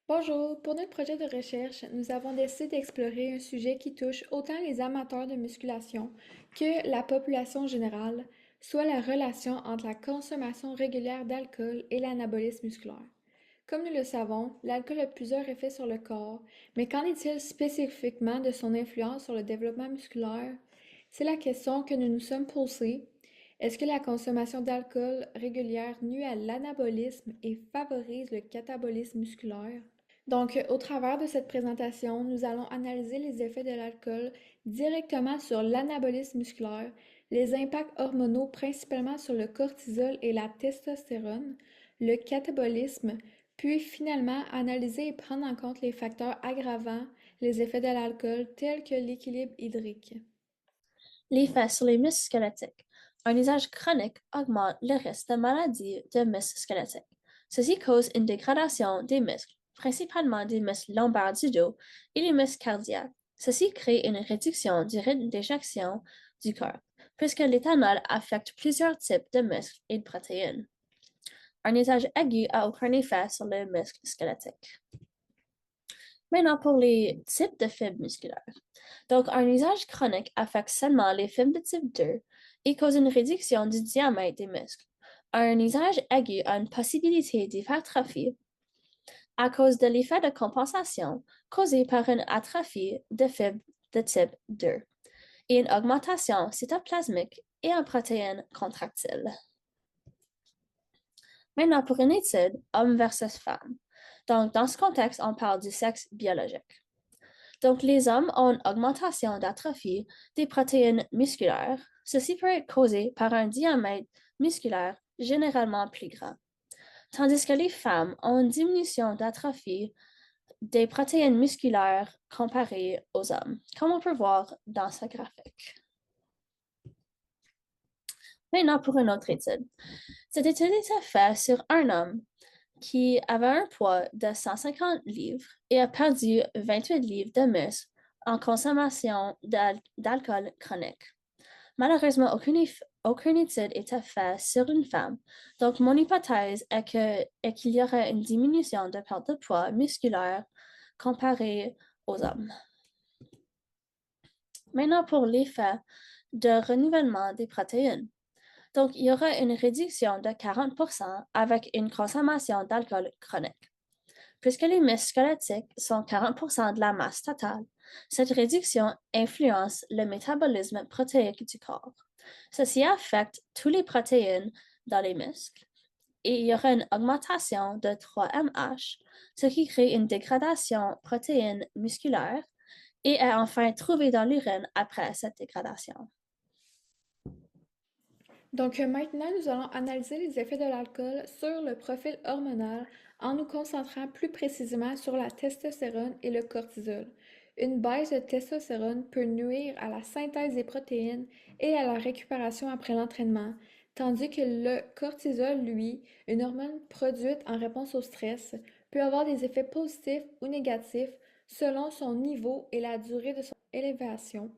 Bonjour, pour notre projet de recherche, nous avons décidé d'explorer un sujet qui touche autant les amateurs de musculation que la population générale, soit la relation entre la consommation régulière d'alcool et l'anabolisme musculaire. Comme nous le savons, l'alcool a plusieurs effets sur le corps, mais qu'en est-il spécifiquement de son influence sur le développement musculaire? C'est la question que nous nous sommes posée. Est-ce que la consommation d'alcool régulière nuit à l'anabolisme et favorise le catabolisme musculaire? Donc, au travers de cette présentation, nous allons analyser les effets de l'alcool directement sur l'anabolisme musculaire, les impacts hormonaux principalement sur le cortisol et la testostérone, le catabolisme, puis finalement analyser et prendre en compte les facteurs aggravants, les effets de l'alcool tels que l'équilibre hydrique. L'effet sur les muscles squelettiques. Un usage chronique augmente le risque de maladies de muscles squelettiques. Ceci cause une dégradation des muscles, principalement des muscles lombaires du dos et les muscles cardiaques. Ceci crée une réduction du rythme d'éjection du corps, puisque l'éthanol affecte plusieurs types de muscles et de protéines. Un usage aigu a aucun effet sur le muscle squelettique. Maintenant, pour les types de fibres musculaires. Donc, un usage chronique affecte seulement les fibres de type 2 et cause une réduction du diamètre des muscles. Un usage aigu a une possibilité d'hypertrophie à cause de l'effet de compensation causé par une atrophie de fibres de type 2 et une augmentation cytoplasmique et en protéines contractiles. Maintenant, pour une étude homme versus femme. Donc, dans ce contexte, on parle du sexe biologique. Donc, les hommes ont une augmentation d'atrophie des protéines musculaires. Ceci peut être causé par un diamètre musculaire généralement plus grand, tandis que les femmes ont une diminution d'atrophie des protéines musculaires comparées aux hommes, comme on peut voir dans ce graphique. Maintenant, pour une autre étude. Cette étude était faite sur un homme qui avait un poids de 150 livres et a perdu 28 livres de muscle en consommation d'alcool chronique. Malheureusement, aucune étude était faite sur une femme, donc mon hypothèse est qu'il y aurait une diminution de perte de poids musculaire comparée aux hommes. Maintenant, pour l'effet de renouvellement des protéines. Donc, il y aura une réduction de 40% avec une consommation d'alcool chronique. Puisque les muscles squelettiques sont 40% de la masse totale, cette réduction influence le métabolisme protéique du corps. Ceci affecte toutes les protéines dans les muscles et il y aura une augmentation de 3-MH, ce qui crée une dégradation protéine musculaire et est enfin trouvé dans l'urine après cette dégradation. Donc maintenant, nous allons analyser les effets de l'alcool sur le profil hormonal en nous concentrant plus précisément sur la testostérone et le cortisol. Une baisse de testostérone peut nuire à la synthèse des protéines et à la récupération après l'entraînement, tandis que le cortisol, lui, une hormone produite en réponse au stress, peut avoir des effets positifs ou négatifs selon son niveau et la durée de son élévation,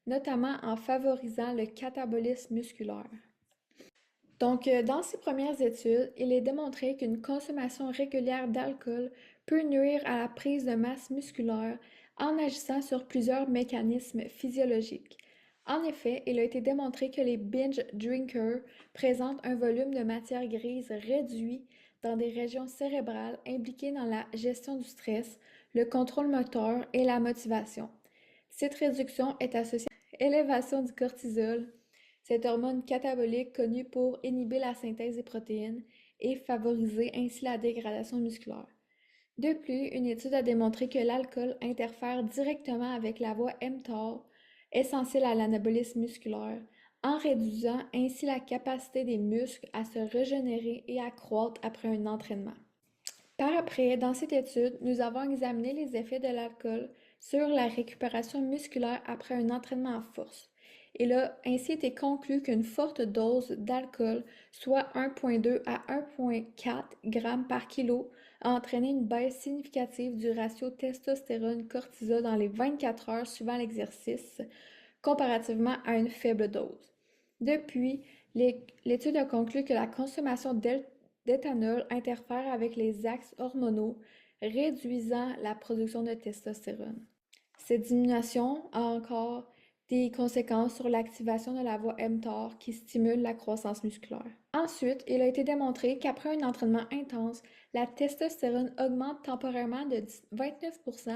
notamment en favorisant le catabolisme musculaire. Donc, dans ses premières études, il est démontré qu'une consommation régulière d'alcool peut nuire à la prise de masse musculaire en agissant sur plusieurs mécanismes physiologiques. En effet, il a été démontré que les binge drinkers présentent un volume de matière grise réduit dans des régions cérébrales impliquées dans la gestion du stress, le contrôle moteur et la motivation. Cette réduction est associée à l'élévation du cortisol, cette hormone catabolique connue pour inhiber la synthèse des protéines et favoriser ainsi la dégradation musculaire. De plus, une étude a démontré que l'alcool interfère directement avec la voie mTOR, essentielle à l'anabolisme musculaire, en réduisant ainsi la capacité des muscles à se régénérer et à croître après un entraînement. Par après, dans cette étude, nous avons examiné les effets de l'alcool sur la récupération musculaire après un entraînement en force. Il a ainsi été conclu qu'une forte dose d'alcool, soit 1,2 à 1,4 g par kilo, a entraîné une baisse significative du ratio testostérone-cortisol dans les 24 heures suivant l'exercice, comparativement à une faible dose. Depuis, l'étude a conclu que la consommation d'éthanol interfère avec les axes hormonaux, réduisant la production de testostérone. Cette diminution a encore des conséquences sur l'activation de la voie mTOR qui stimule la croissance musculaire. Ensuite, il a été démontré qu'après un entraînement intense, la testostérone augmente temporairement de 29%,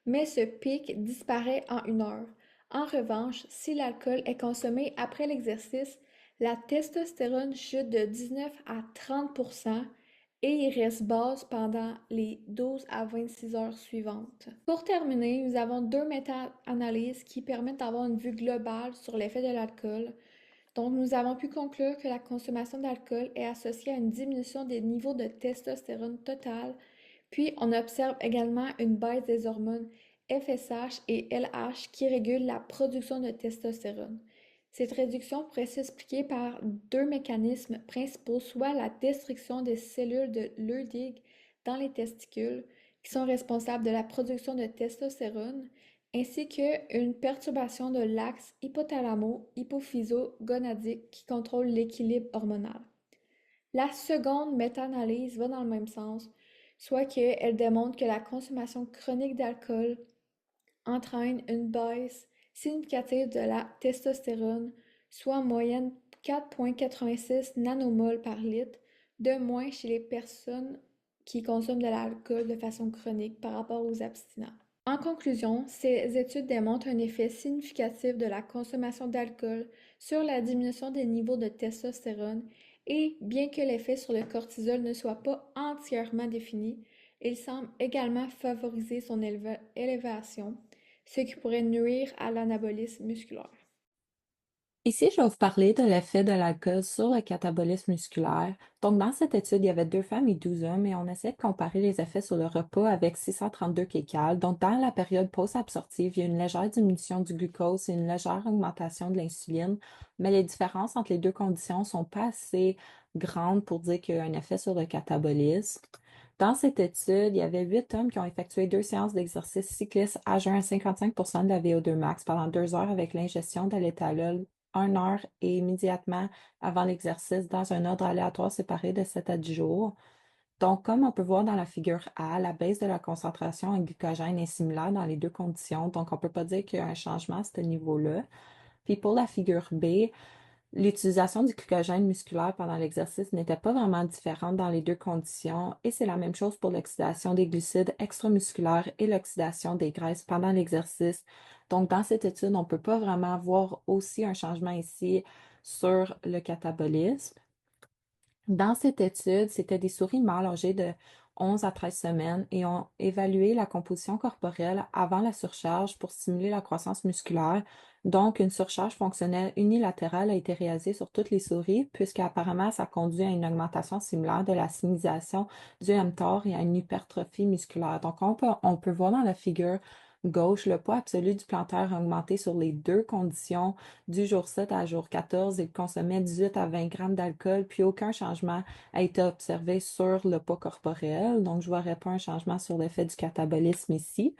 mais ce pic disparaît en 1 heure. En revanche, si l'alcool est consommé après l'exercice, la testostérone chute de 19 à 30% et il reste basse pendant les 12 à 26 heures suivantes. Pour terminer, nous avons deux méta-analyses qui permettent d'avoir une vue globale sur l'effet de l'alcool. Donc, nous avons pu conclure que la consommation d'alcool est associée à une diminution des niveaux de testostérone totale, puis on observe également une baisse des hormones FSH et LH qui régulent la production de testostérone. Cette réduction pourrait s'expliquer par deux mécanismes principaux, soit la destruction des cellules de Leydig dans les testicules, qui sont responsables de la production de testostérone, ainsi qu'une perturbation de l'axe hypothalamo-hypophyso-gonadique qui contrôle l'équilibre hormonal. La seconde méta-analyse va dans le même sens, soit qu'elle démontre que la consommation chronique d'alcool entraîne une baisse significative de la testostérone, soit en moyenne 4,86 nanomoles par litre de moins chez les personnes qui consomment de l'alcool de façon chronique par rapport aux abstinents. En conclusion, ces études démontrent un effet significatif de la consommation d'alcool sur la diminution des niveaux de testostérone et bien que l'effet sur le cortisol ne soit pas entièrement défini, il semble également favoriser son élévation, ce qui pourrait nuire à l'anabolisme musculaire. Ici, je vais vous parler de l'effet de l'alcool sur le catabolisme musculaire. Donc, dans cette étude, il y avait 2 femmes et 12 hommes et on essayait de comparer les effets sur le repas avec 632 kcal. Donc, dans la période post-absorptive, il y a une légère diminution du glucose et une légère augmentation de l'insuline, mais les différences entre les deux conditions ne sont pas assez grandes pour dire qu'il y a un effet sur le catabolisme. Dans cette étude, il y avait 8 hommes qui ont effectué 2 séances d'exercice cycliste à jeun à 55% de la VO2 max pendant 2 heures avec l'ingestion de l'éthanol 1 heure et immédiatement avant l'exercice dans un ordre aléatoire séparé de 7 à 10 jours. Donc, comme on peut voir dans la figure A, la baisse de la concentration en glycogène est similaire dans les deux conditions. Donc, on ne peut pas dire qu'il y a un changement à ce niveau-là. Puis pour la figure B, l'utilisation du glycogène musculaire pendant l'exercice n'était pas vraiment différente dans les deux conditions et c'est la même chose pour l'oxydation des glucides extramusculaires et l'oxydation des graisses pendant l'exercice. Donc, dans cette étude, on ne peut pas vraiment voir aussi un changement ici sur le catabolisme. Dans cette étude, c'était des souris mâles âgées de 11 à 13 semaines et ont évalué la composition corporelle avant la surcharge pour stimuler la croissance musculaire. Donc, une surcharge fonctionnelle unilatérale a été réalisée sur toutes les souris, puisqu'apparemment, ça conduit à une augmentation similaire de la signalisation du mTOR et à une hypertrophie musculaire. Donc, on peut voir dans la figure gauche le poids absolu du plantaire a augmenté sur les deux conditions du jour 7 à jour 14, il consommait 18 à 20 grammes d'alcool, puis aucun changement a été observé sur le poids corporel. Donc, je ne verrais pas un changement sur l'effet du catabolisme ici.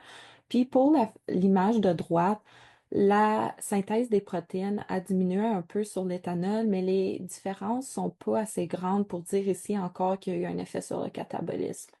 Puis pour l'image de droite, la synthèse des protéines a diminué un peu sur l'éthanol, mais les différences ne sont pas assez grandes pour dire ici encore qu'il y a eu un effet sur le catabolisme.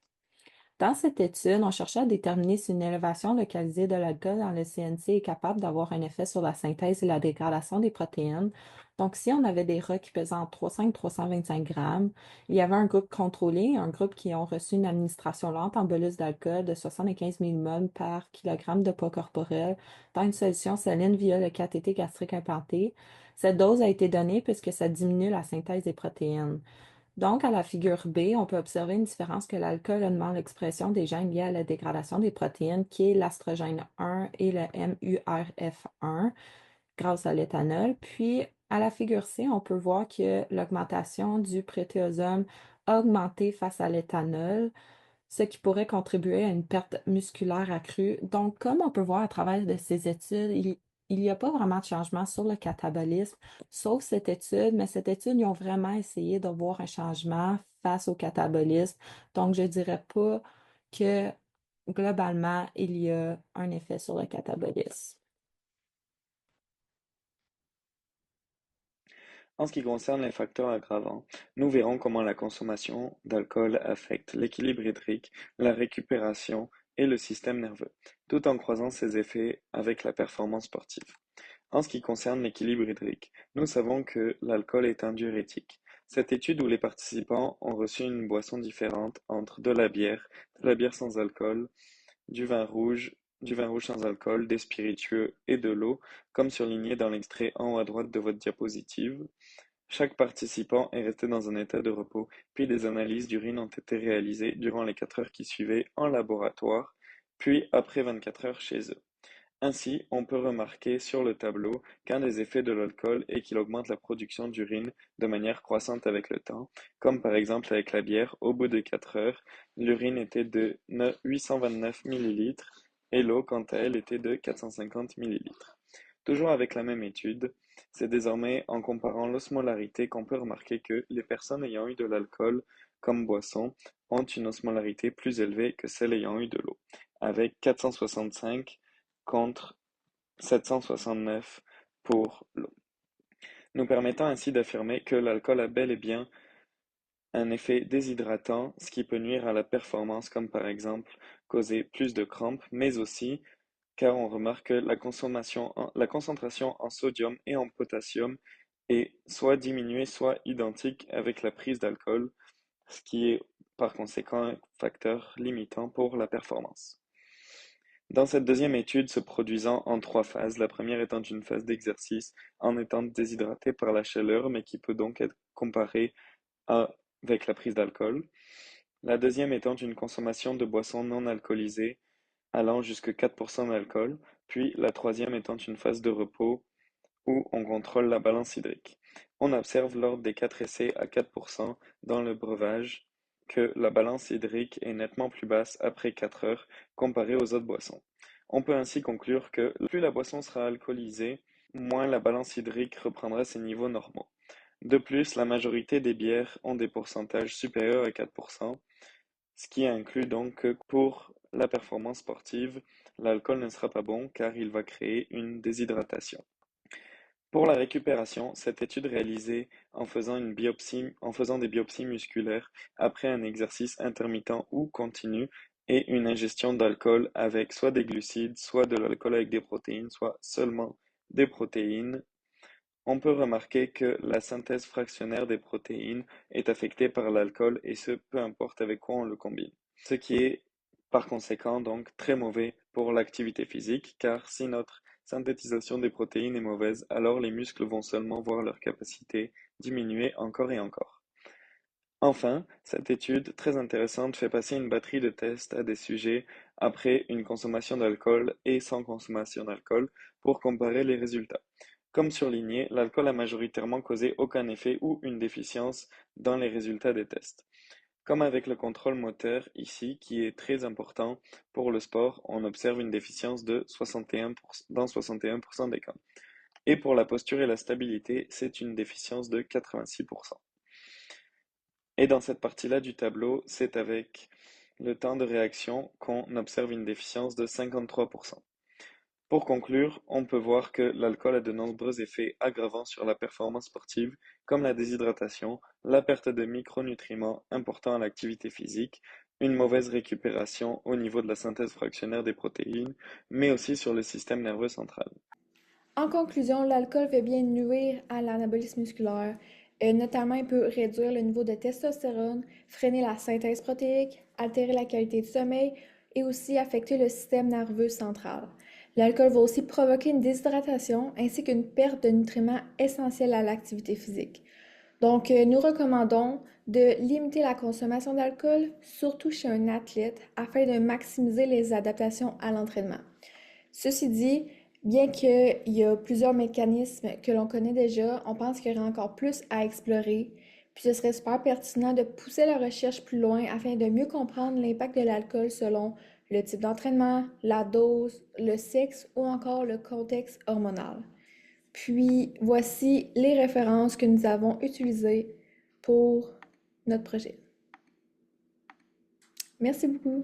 Dans cette étude, on cherchait à déterminer si une élévation localisée de l'alcool dans le CNC est capable d'avoir un effet sur la synthèse et la dégradation des protéines. Donc, si on avait des rats qui pesaient entre 300 et 325 grammes, il y avait un groupe contrôlé, un groupe qui ont reçu une administration lente en bolus d'alcool de 75 millimoles par kilogramme de poids corporel dans une solution saline via le cathéter gastrique implanté. Cette dose a été donnée puisque ça diminue la synthèse des protéines. Donc, à la figure B, on peut observer une différence que l'alcool augmente l'expression des gènes liés à la dégradation des protéines, qui est l'astrogène 1 et le MURF1, grâce à l'éthanol. Puis, à la figure C, on peut voir que l'augmentation du protéasome a augmenté face à l'éthanol, ce qui pourrait contribuer à une perte musculaire accrue. Donc, comme on peut voir à travers de ces études, il n'y a pas vraiment de changement sur le catabolisme, sauf cette étude, mais cette étude, ils ont vraiment essayé de voir un changement face au catabolisme. Donc, je ne dirais pas que globalement, il y a un effet sur le catabolisme. En ce qui concerne les facteurs aggravants, nous verrons comment la consommation d'alcool affecte l'équilibre hydrique, la récupération et le système nerveux, tout en croisant ses effets avec la performance sportive. En ce qui concerne l'équilibre hydrique, nous savons que l'alcool est un diurétique. Cette étude où les participants ont reçu une boisson différente entre de la bière sans alcool, du vin rouge, du vin rouge sans alcool, des spiritueux et de l'eau, comme surligné dans l'extrait en haut à droite de votre diapositive. Chaque participant est resté dans un état de repos, puis des analyses d'urine ont été réalisées durant les 4 heures qui suivaient en laboratoire, puis après 24 heures chez eux. Ainsi, on peut remarquer sur le tableau qu'un des effets de l'alcool est qu'il augmente la production d'urine de manière croissante avec le temps, comme par exemple avec la bière, au bout de 4 heures, l'urine était de 829 ml et l'eau, quant à elle, était de 450 ml. Toujours avec la même étude, c'est désormais en comparant l'osmolarité qu'on peut remarquer que les personnes ayant eu de l'alcool comme boisson ont une osmolarité plus élevée que celles ayant eu de l'eau, avec 465 contre 769 pour l'eau, nous permettant ainsi d'affirmer que l'alcool a bel et bien un effet déshydratant, ce qui peut nuire à la performance, comme par exemple causer plus de crampes, mais aussi car on remarque que la concentration en sodium et en potassium est soit diminuée, soit identique avec la prise d'alcool, ce qui est par conséquent un facteur limitant pour la performance. Dans cette deuxième étude se produisant en 3 phases, la première étant une phase d'exercice en étant déshydraté par la chaleur, mais qui peut donc être comparée avec la prise d'alcool. La deuxième étant une consommation de boissons non alcoolisées allant jusqu'à 4% d'alcool, puis la troisième étant une phase de repos où on contrôle la balance hydrique. On observe lors des 4 essais à 4% dans le breuvage que la balance hydrique est nettement plus basse après 4 heures comparée aux autres boissons. On peut ainsi conclure que plus la boisson sera alcoolisée, moins la balance hydrique reprendra ses niveaux normaux. De plus, la majorité des bières ont des pourcentages supérieurs à 4%, ce qui inclut donc que pour la performance sportive, l'alcool ne sera pas bon car il va créer une déshydratation. Pour la récupération, cette étude réalisée en faisant des biopsies musculaires après un exercice intermittent ou continu et une ingestion d'alcool avec soit des glucides, soit de l'alcool avec des protéines, soit seulement des protéines, on peut remarquer que la synthèse fractionnaire des protéines est affectée par l'alcool et ce, peu importe avec quoi on le combine. Ce qui est par conséquent donc très mauvais pour l'activité physique car si notre synthétisation des protéines est mauvaise, alors les muscles vont seulement voir leur capacité diminuer encore et encore. Enfin, cette étude très intéressante fait passer une batterie de tests à des sujets après une consommation d'alcool et sans consommation d'alcool pour comparer les résultats. Comme surligné, l'alcool a majoritairement causé aucun effet ou une déficience dans les résultats des tests. Comme avec le contrôle moteur ici, qui est très important pour le sport, on observe une déficience de 61% dans 61% des cas. Et pour la posture et la stabilité, c'est une déficience de 86%. Et dans cette partie-là du tableau, c'est avec le temps de réaction qu'on observe une déficience de 53%. Pour conclure, on peut voir que l'alcool a de nombreux effets aggravants sur la performance sportive, comme la déshydratation, la perte de micronutriments importants à l'activité physique, une mauvaise récupération au niveau de la synthèse fractionnaire des protéines, mais aussi sur le système nerveux central. En conclusion, l'alcool fait bien nuire à l'anabolisme musculaire. Notamment, il peut réduire le niveau de testostérone, freiner la synthèse protéique, altérer la qualité du sommeil et aussi affecter le système nerveux central. L'alcool va aussi provoquer une déshydratation ainsi qu'une perte de nutriments essentiels à l'activité physique. Donc, nous recommandons de limiter la consommation d'alcool, surtout chez un athlète, afin de maximiser les adaptations à l'entraînement. Ceci dit, bien qu'il y a plusieurs mécanismes que l'on connaît déjà, on pense qu'il y aurait encore plus à explorer. Puis ce serait super pertinent de pousser la recherche plus loin afin de mieux comprendre l'impact de l'alcool selon le type d'entraînement, la dose, le sexe ou encore le contexte hormonal. Puis voici les références que nous avons utilisées pour notre projet. Merci beaucoup.